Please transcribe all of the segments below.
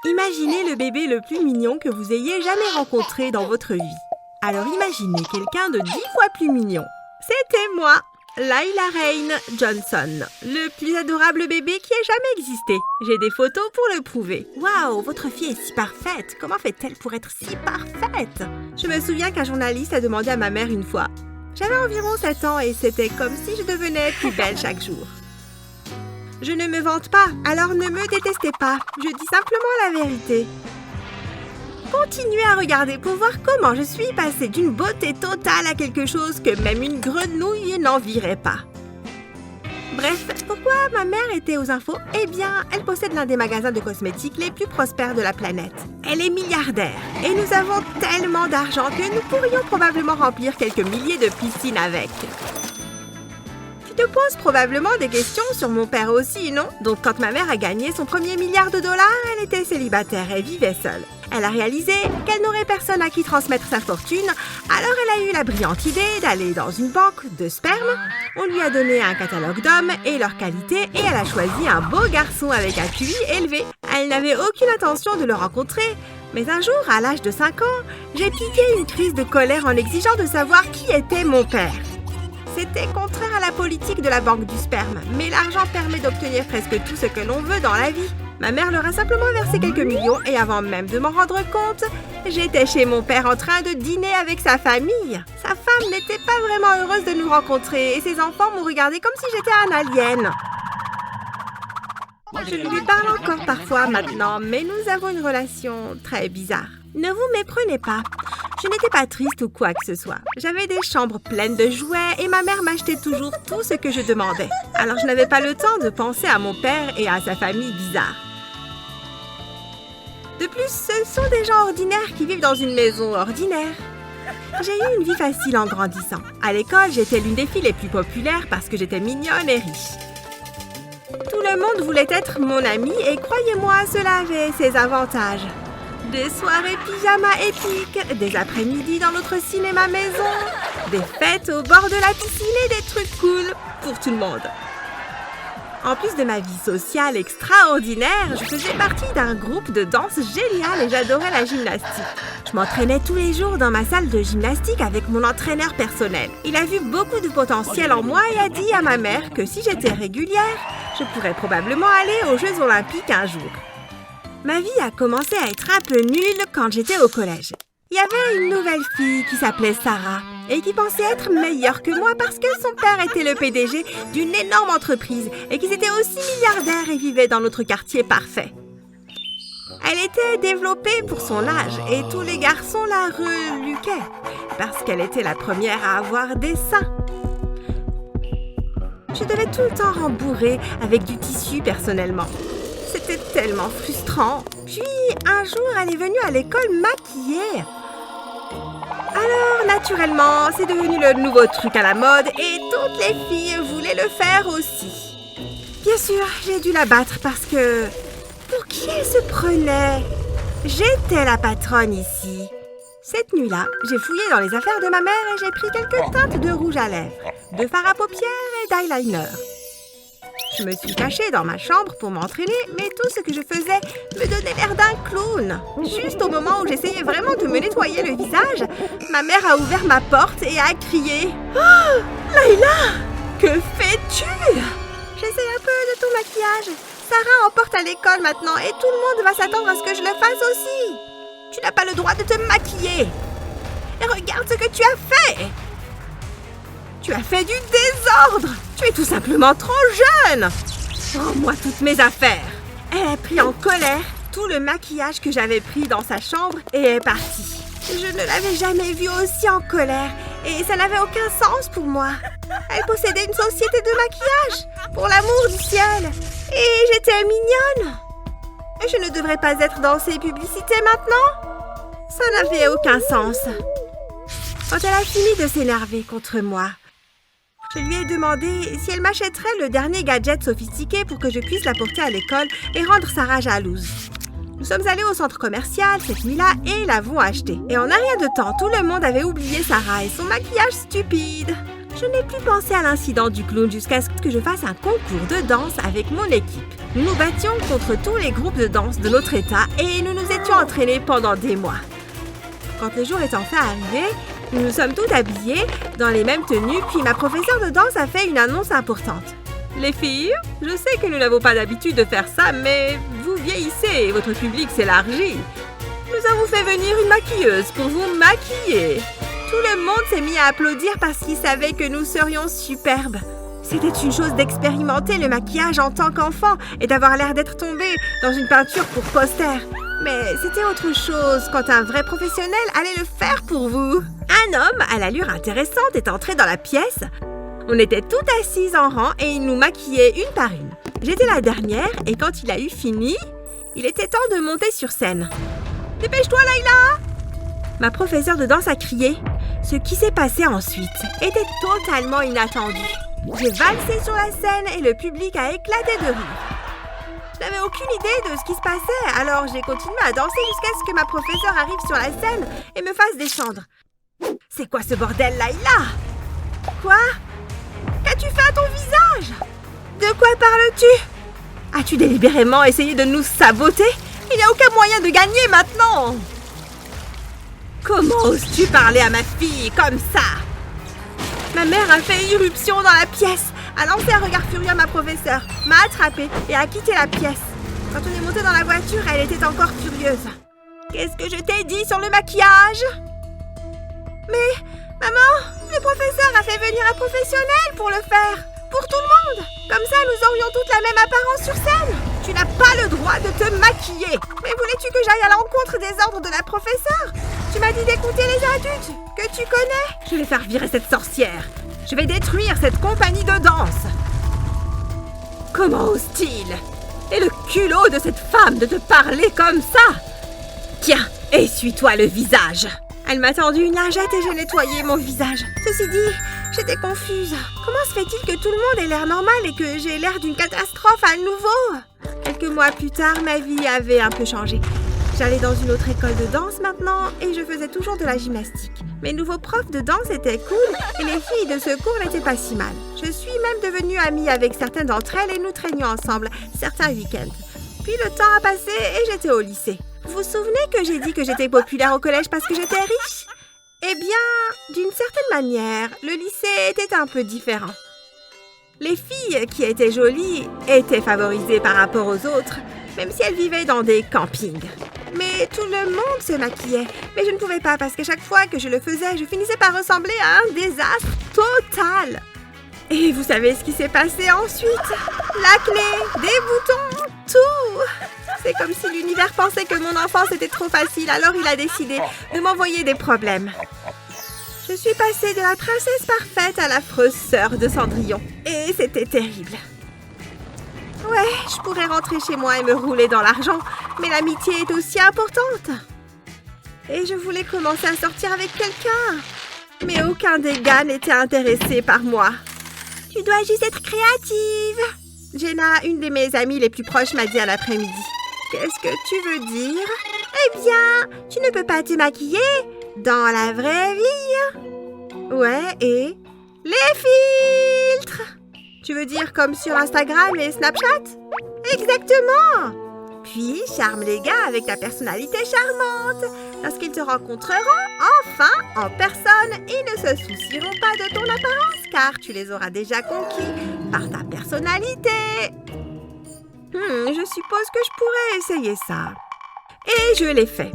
Imaginez le bébé le plus mignon que vous ayez jamais rencontré dans votre vie. Alors imaginez quelqu'un de 10 fois plus mignon. C'était moi, Layla Rain Johnson, le plus adorable bébé qui ait jamais existé. J'ai des photos pour le prouver. Waouh, votre fille est si parfaite. Comment fait-elle pour être si parfaite? Je me souviens qu'un journaliste a demandé à ma mère une fois. J'avais environ 7 ans et c'était comme si je devenais plus belle chaque jour. Je ne me vante pas, alors ne me détestez pas. Je dis simplement la vérité. Continuez à regarder pour voir comment je suis passée d'une beauté totale à quelque chose que même une grenouille n'envierait pas. Bref, pourquoi ma mère était aux infos? Eh bien, elle possède l'un des magasins de cosmétiques les plus prospères de la planète. Elle est milliardaire et nous avons tellement d'argent que nous pourrions probablement remplir quelques milliers de piscines avec. Tu te poses probablement des questions sur mon père aussi, non? Donc quand ma mère a gagné son premier milliard de dollars, elle était célibataire et vivait seule. Elle a réalisé qu'elle n'aurait personne à qui transmettre sa fortune, alors elle a eu la brillante idée d'aller dans une banque de sperme. On lui a donné un catalogue d'hommes et leurs qualités et elle a choisi un beau garçon avec un QI élevé. Elle n'avait aucune intention de le rencontrer, mais un jour, à l'âge de 5 ans, j'ai piqué une crise de colère en exigeant de savoir qui était mon père. C'était contraire à la politique de la banque du sperme, mais l'argent permet d'obtenir presque tout ce que l'on veut dans la vie. Ma mère leur a simplement versé quelques millions et avant même de m'en rendre compte, j'étais chez mon père en train de dîner avec sa famille. Sa femme n'était pas vraiment heureuse de nous rencontrer et ses enfants m'ont regardé comme si j'étais un alien. Je lui parle encore parfois maintenant, mais nous avons une relation très bizarre. Ne vous méprenez pas. Je n'étais pas triste ou quoi que ce soit. J'avais des chambres pleines de jouets et ma mère m'achetait toujours tout ce que je demandais. Alors je n'avais pas le temps de penser à mon père et à sa famille bizarre. De plus, ce sont des gens ordinaires qui vivent dans une maison ordinaire. J'ai eu une vie facile en grandissant. À l'école, j'étais l'une des filles les plus populaires parce que j'étais mignonne et riche. Tout le monde voulait être mon amie et croyez-moi, cela avait ses avantages. Des soirées pyjama épiques, des après-midi dans notre cinéma maison, des fêtes au bord de la piscine et des trucs cool pour tout le monde. En plus de ma vie sociale extraordinaire, je faisais partie d'un groupe de danse génial et j'adorais la gymnastique. Je m'entraînais tous les jours dans ma salle de gymnastique avec mon entraîneur personnel. Il a vu beaucoup de potentiel en moi et a dit à ma mère que si j'étais régulière, je pourrais probablement aller aux Jeux Olympiques un jour. Ma vie a commencé à être un peu nulle quand j'étais au collège. Il y avait une nouvelle fille qui s'appelait Sarah et qui pensait être meilleure que moi parce que son père était le PDG d'une énorme entreprise et qu'ils étaient aussi milliardaires et vivaient dans notre quartier parfait. Elle était développée pour son âge et tous les garçons la reluquaient parce qu'elle était la première à avoir des seins. Je devais tout le temps rembourrer avec du tissu personnellement. C'était tellement frustrant. Puis, un jour, elle est venue à l'école maquillée. Alors, naturellement, c'est devenu le nouveau truc à la mode et toutes les filles voulaient le faire aussi. Bien sûr, j'ai dû la battre parce que... Pour qui elle se prenait? J'étais la patronne ici. Cette nuit-là, j'ai fouillé dans les affaires de ma mère et j'ai pris quelques teintes de rouge à lèvres, de fard à paupières et d'eyeliner. Je me suis cachée dans ma chambre pour m'entraîner, mais tout ce que je faisais me donnait l'air d'un clown. Juste au moment où j'essayais vraiment de me nettoyer le visage, ma mère a ouvert ma porte et a crié « Oh, Layla, que fais-tu » J'essaie un peu de ton maquillage. Sarah en porte à l'école maintenant et tout le monde va s'attendre à ce que je le fasse aussi. Tu n'as pas le droit de te maquiller. Et regarde ce que tu as fait. Tu as fait du désordre. Tu es tout simplement trop jeune. Rends-moi toutes mes affaires. Elle a pris en colère tout le maquillage que j'avais pris dans sa chambre et est partie. Je ne l'avais jamais vue aussi en colère et ça n'avait aucun sens pour moi. Elle possédait une société de maquillage, pour l'amour du ciel. Et j'étais mignonne. Et je ne devrais pas être dans ces publicités maintenant. Ça n'avait aucun sens. Quand elle a fini de s'énerver contre moi, je lui ai demandé si elle m'achèterait le dernier gadget sophistiqué pour que je puisse la porter à l'école et rendre Sarah jalouse. Nous sommes allés au centre commercial cette nuit-là et l'avons acheté. Et en un rien de temps, tout le monde avait oublié Sarah et son maquillage stupide. Je n'ai plus pensé à l'incident du clown jusqu'à ce que je fasse un concours de danse avec mon équipe. Nous nous battions contre tous les groupes de danse de notre état et nous nous étions entraînés pendant des mois. Quand le jour est enfin arrivé, nous nous sommes tous habillés dans les mêmes tenues, puis ma professeure de danse a fait une annonce importante. Les filles, je sais que nous n'avons pas l'habitude de faire ça, mais vous vieillissez et votre public s'élargit. Nous avons fait venir une maquilleuse pour vous maquiller. Tout le monde s'est mis à applaudir parce qu'ils savaient que nous serions superbes. C'était une chose d'expérimenter le maquillage en tant qu'enfant et d'avoir l'air d'être tombé dans une peinture pour poster. Mais c'était autre chose quand un vrai professionnel allait le faire pour vous. Un homme à l'allure intéressante est entré dans la pièce. On était toutes assises en rang et il nous maquillait une par une. J'étais la dernière et quand il a eu fini, il était temps de monter sur scène. « Dépêche-toi, Layla !» Ma professeure de danse a crié. Ce qui s'est passé ensuite était totalement inattendu. J'ai valsé sur la scène et le public a éclaté de rire. Je n'avais aucune idée de ce qui se passait, alors j'ai continué à danser jusqu'à ce que ma professeure arrive sur la scène et me fasse descendre. « C'est quoi ce bordel, Layla ?»« Quoi ? Qu'as-tu fait à ton visage ? De quoi parles-tu ? As-tu délibérément essayé de nous saboter ? Il n'y a aucun moyen de gagner maintenant !» Comment oses-tu parler à ma fille comme ça? Ma mère a fait irruption dans la pièce, a lancé un regard furieux à ma professeure, m'a attrapée et a quitté la pièce. Quand on est monté dans la voiture, elle était encore furieuse. Qu'est-ce que je t'ai dit sur le maquillage? Mais, maman, le professeur a fait venir un professionnel pour le faire, pour tout le monde. Comme ça, nous aurions toutes la même apparence sur scène. Tu n'as pas le droit de te maquiller. Mais voulais-tu que j'aille à l'encontre des ordres de la professeure? Tu m'as dit d'écouter les adultes, que tu connais. Je vais faire virer cette sorcière. Je vais détruire cette compagnie de danse. Comment ose-t-il? Et le culot de cette femme de te parler comme ça? Tiens, essuie-toi le visage. Elle m'a tendu une lingette et j'ai nettoyé mon visage. Ceci dit, j'étais confuse. Comment se fait-il que tout le monde ait l'air normal et que j'ai l'air d'une catastrophe à nouveau? Quelques mois plus tard, ma vie avait un peu changé. J'allais dans une autre école de danse maintenant et je faisais toujours de la gymnastique. Mes nouveaux profs de danse étaient cool et les filles de ce cours n'étaient pas si mal. Je suis même devenue amie avec certaines d'entre elles et nous traînions ensemble certains week-ends. Puis le temps a passé et j'étais au lycée. Vous vous souvenez que j'ai dit que j'étais populaire au collège parce que j'étais riche? Eh bien, d'une certaine manière, le lycée était un peu différent. Les filles qui étaient jolies étaient favorisées par rapport aux autres, même si elles vivaient dans des campings. Mais tout le monde se maquillait, mais je ne pouvais pas parce qu'à chaque fois que je le faisais, je finissais par ressembler à un désastre total. Et vous savez ce qui s'est passé ensuite? L'acné, des boutons, tout! C'est comme si l'univers pensait que mon enfance était trop facile, alors il a décidé de m'envoyer des problèmes. Je suis passée de la princesse parfaite à l'affreuse sœur de Cendrillon. Et c'était terrible. Ouais, je pourrais rentrer chez moi et me rouler dans l'argent, mais l'amitié est aussi importante. Et je voulais commencer à sortir avec quelqu'un. Mais aucun des gars n'était intéressé par moi. Tu dois juste être créative. Jenna, une de mes amies les plus proches, m'a dit à l'après-midi. Qu'est-ce que tu veux dire? Eh bien, tu ne peux pas te maquiller dans la vraie vie. Ouais, et les filtres. Tu veux dire comme sur Instagram et Snapchat? Exactement. Puis, charme les gars avec ta personnalité charmante. Lorsqu'ils te rencontreront, enfin, en personne, ils ne se soucieront pas de ton apparence, car tu les auras déjà conquis par ta personnalité. Je suppose que je pourrais essayer ça. Et je l'ai fait.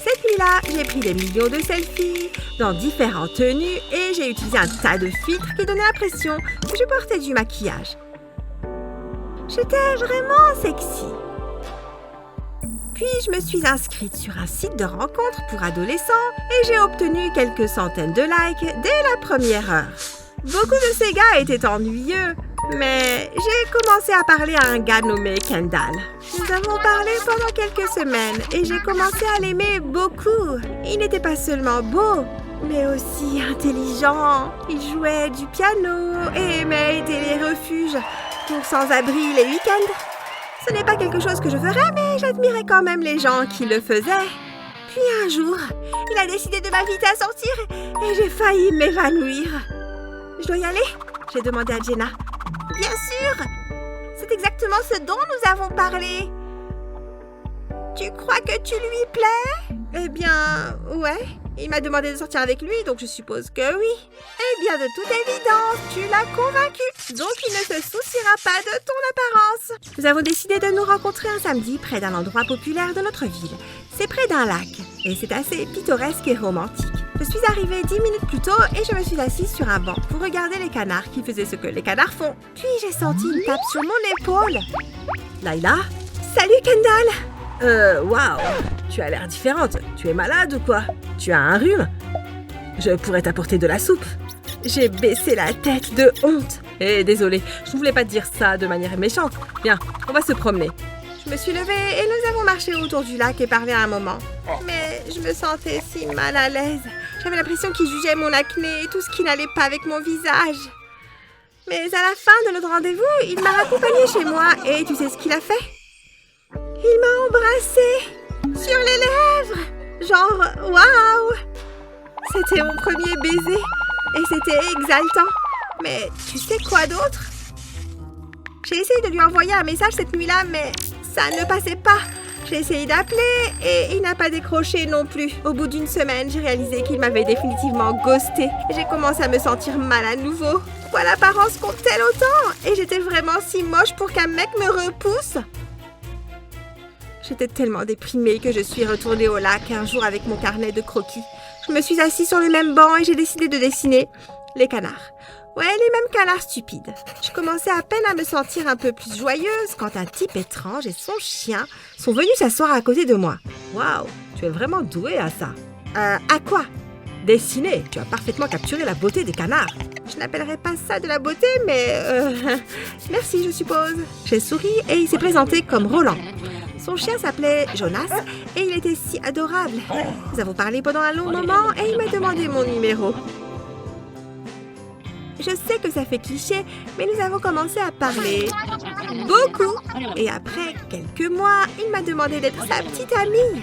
Cette nuit-là, j'ai pris des millions de selfies dans différentes tenues et j'ai utilisé un tas de filtres qui donnaient l'impression que je portais du maquillage. J'étais vraiment sexy. Puis, je me suis inscrite sur un site de rencontres pour adolescents et j'ai obtenu quelques centaines de likes dès la première heure. Beaucoup de ces gars étaient ennuyeux, mais j'ai commencé à parler à un gars nommé Kendall. Nous avons parlé pendant quelques semaines et j'ai commencé à l'aimer beaucoup. Il n'était pas seulement beau, mais aussi intelligent. Il jouait du piano et aimait aider les refuges pour sans-abri les week-ends. Ce n'est pas quelque chose que je ferais, mais j'admirais quand même les gens qui le faisaient. Puis un jour, il a décidé de m'inviter à sortir et j'ai failli m'évanouir. Je dois y aller? J'ai demandé à Jenna. Bien sûr! C'est exactement ce dont nous avons parlé. Tu crois que tu lui plais? Eh bien, ouais. Il m'a demandé de sortir avec lui, donc je suppose que oui. Eh bien, de toute évidence, tu l'as convaincu. Donc, il ne se souciera pas de ton apparence. Nous avons décidé de nous rencontrer un samedi près d'un endroit populaire de notre ville. C'est près d'un lac, et c'est assez pittoresque et romantique. Je suis arrivée 10 minutes plus tôt et je me suis assise sur un banc pour regarder les canards qui faisaient ce que les canards font. Puis j'ai senti une tape sur mon épaule. Layla? Salut Kendall! Waouh! Tu as l'air différente. Tu es malade ou quoi? Tu as un rhume? Je pourrais t'apporter de la soupe. J'ai baissé la tête de honte. Désolée, je ne voulais pas te dire ça de manière méchante. Viens, on va se promener. Je me suis levée et nous avons marché autour du lac et parlé un moment. Mais je me sentais si mal à l'aise. J'avais l'impression qu'il jugeait mon acné et tout ce qui n'allait pas avec mon visage. Mais à la fin de notre rendez-vous, il m'a raccompagnée chez moi et tu sais ce qu'il a fait? Il m'a embrassée sur les lèvres. Genre, waouh! C'était mon premier baiser et c'était exaltant. Mais tu sais quoi d'autre? J'ai essayé de lui envoyer un message cette nuit-là, mais ça ne passait pas. J'ai essayé d'appeler et il n'a pas décroché non plus. Au bout d'une semaine, j'ai réalisé qu'il m'avait définitivement ghosté. J'ai commencé à me sentir mal à nouveau. Quoi, l'apparence compte-t-elle autant? Et j'étais vraiment si moche pour qu'un mec me repousse? J'étais tellement déprimée que je suis retournée au lac un jour avec mon carnet de croquis. Je me suis assise sur le même banc et j'ai décidé de dessiner les canards. Ouais, les mêmes canards stupides. Je commençais à peine à me sentir un peu plus joyeuse quand un type étrange et son chien sont venus s'asseoir à côté de moi. Waouh, tu es vraiment douée à ça. À quoi? Dessiner, tu as parfaitement capturé la beauté des canards. Je n'appellerais pas ça de la beauté, mais merci, je suppose. J'ai souri et il s'est présenté comme Roland. Son chien s'appelait Jonas et il était si adorable. Nous avons parlé pendant un long moment et il m'a demandé mon numéro. Je sais que ça fait cliché, mais nous avons commencé à parler beaucoup. Et après quelques mois, il m'a demandé d'être sa petite amie.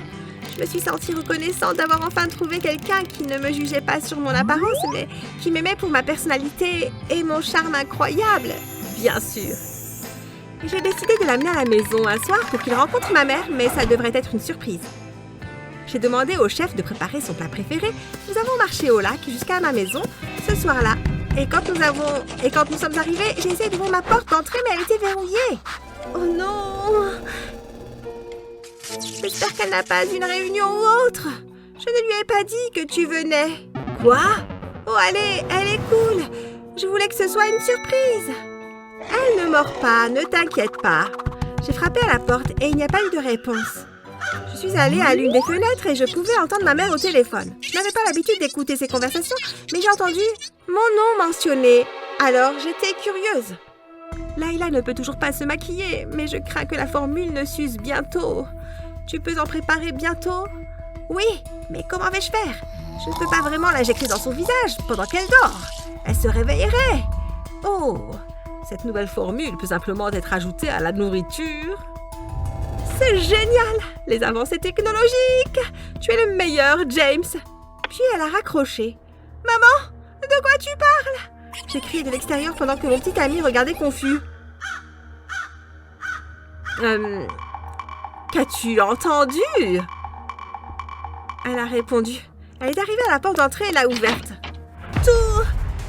Je me suis sentie reconnaissante d'avoir enfin trouvé quelqu'un qui ne me jugeait pas sur mon apparence, mais qui m'aimait pour ma personnalité et mon charme incroyable. Bien sûr. J'ai décidé de l'amener à la maison un soir pour qu'il rencontre ma mère, mais ça devrait être une surprise. J'ai demandé au chef de préparer son plat préféré. Nous avons marché au lac jusqu'à ma maison ce soir-là. Et quand nous sommes arrivés, j'ai essayé d'ouvrir ma porte d'entrée, mais elle était verrouillée. Oh non! J'espère qu'elle n'a pas une réunion ou autre. Je ne lui ai pas dit que tu venais. Quoi? Oh, allez, elle est cool. Je voulais que ce soit une surprise. Elle ne mord pas, ne t'inquiète pas. J'ai frappé à la porte et il n'y a pas eu de réponse. Je suis allée à l'une des fenêtres et je pouvais entendre ma mère au téléphone. Je n'avais pas l'habitude d'écouter ces conversations, mais j'ai entendu mon nom mentionné. Alors, j'étais curieuse. Layla ne peut toujours pas se maquiller, mais je crains que la formule ne s'use bientôt. Tu peux en préparer bientôt? Oui, mais comment vais-je faire? Je ne peux pas vraiment l'injecter dans son visage pendant qu'elle dort. Elle se réveillerait. Oh, cette nouvelle formule peut simplement être ajoutée à la nourriture. C'est génial! Les avancées technologiques! Tu es le meilleur, James! Puis elle a raccroché. Maman, de quoi tu parles? J'ai crié de l'extérieur pendant que mon petit ami regardait confus. Qu'as-tu entendu? Elle a répondu. Elle est arrivée à la porte d'entrée et l'a ouverte. Tout!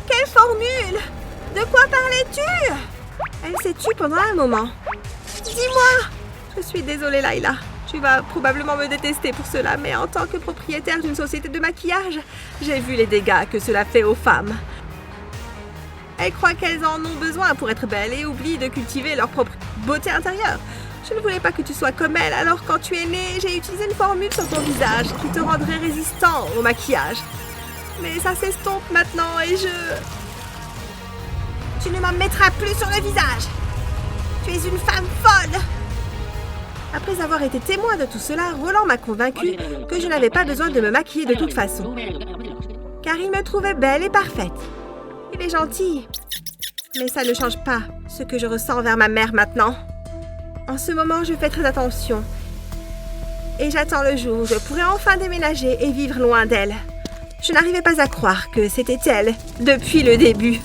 Quelle formule? De quoi parlais-tu? Elle s'est tue pendant un moment. Dis-moi! Je suis désolée, Layla. Tu vas probablement me détester pour cela, mais en tant que propriétaire d'une société de maquillage, j'ai vu les dégâts que cela fait aux femmes. Elles croient qu'elles en ont besoin pour être belles et oublient de cultiver leur propre beauté intérieure. Je ne voulais pas que tu sois comme elle, alors quand tu es née, j'ai utilisé une formule sur ton visage qui te rendrait résistant au maquillage. Mais ça s'estompe maintenant et Tu ne m'en mettras plus sur le visage. Tu es une femme folle. Après avoir été témoin de tout cela, Roland m'a convaincue que je n'avais pas besoin de me maquiller de toute façon. Car il me trouvait belle et parfaite. Il est gentil. Mais ça ne change pas ce que je ressens vers ma mère maintenant. En ce moment, je fais très attention. Et j'attends le jour où je pourrai enfin déménager et vivre loin d'elle. Je n'arrivais pas à croire que c'était elle depuis le début.